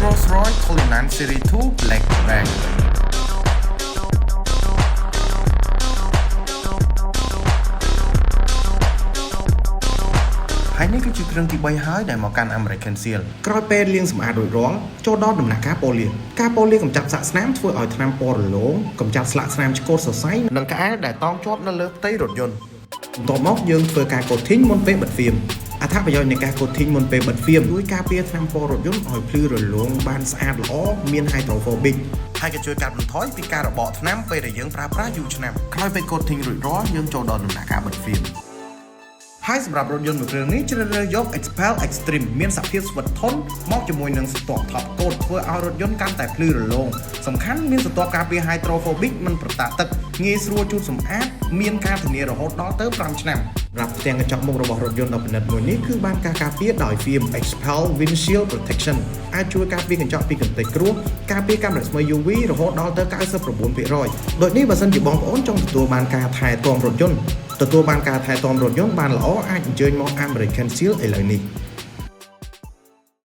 Rolls-Royce Cullinan Series 2 Blackbackហើយនេះគឺជាគ្រឿងទី3ហើយដែលមកកាន់ American Seal ក្រោយពេលលាងសម្អាតរួចរាល់ចូលដល់ដំណាក់កាលប៉ូលីការប៉ូលីកម្ចាត់សាកស្នាមធ្វើឲ្យថ្នាំពណ៌រលោងកម្ចាត់ស្លាកស្នាមឆ្កូតសរសៃនិងក្អែលដែលតោងជាប់នៅលើផ្ទៃរថយន្តបន្ទាប់មកយើងធ្វើការ coating មុនពេលបិទហ្វៀមអត្ថប្រយោជន៍នៃការ coating មុនពេលបិទហ្វៀមជួយការពារថ្នាំពណ៌រថយន្តឲ្យភ្លឺរលោងបានស្អាតល្អមាន hydrophobic ហើយក៏ជួយកាត់បន្ថយពីការរបកថ្នាំពេលដែលយើងប្រើប្រាស់យូរឆ្នាំក្រោយពេល coating រួចរាល់យើងចូលដល់ដំណាក់កាលបិទហ្វៀមហើយសម្រាប់រថយន្តមួយគ្រឿងនេះជ្រើសរើសយក Expel Extreme មានសភាពស្វិតធន់មកជាមួយនឹងស្ទាប់ Top Coat ធ្វើឲ្យរថយន្តកាន់តែភ្លឺរលោងសំខាន់មានស្ទាប់ការពារ Hydrophobic មិនប្រតាក់ទឹកងាយស្រួលជូតសម្អាតមានការធានារហូតដល់ទៅ5ឆ្នាំសម្រាប់ផ្ទាំងកញ្ចក់មុខរបស់រថយន្តដ៏ពិនិត្យមួយនេះគឺបានការពារដោយ Film Expel Windshield Protection អាចជួយការពារកញ្ចក់ពីកម្ទេចគ្រោះការពារកាំរស្មី UV រហូតដល់ទៅ 99% ដូចនេះបើសិនជាបងប្អូនចង់ទទួលបានការថែទាំរថយន្តទទួលបានការថែទាំរថយន្តបានល្អអាចអញ្ជើញមក American Seal ឥឡូវនេះ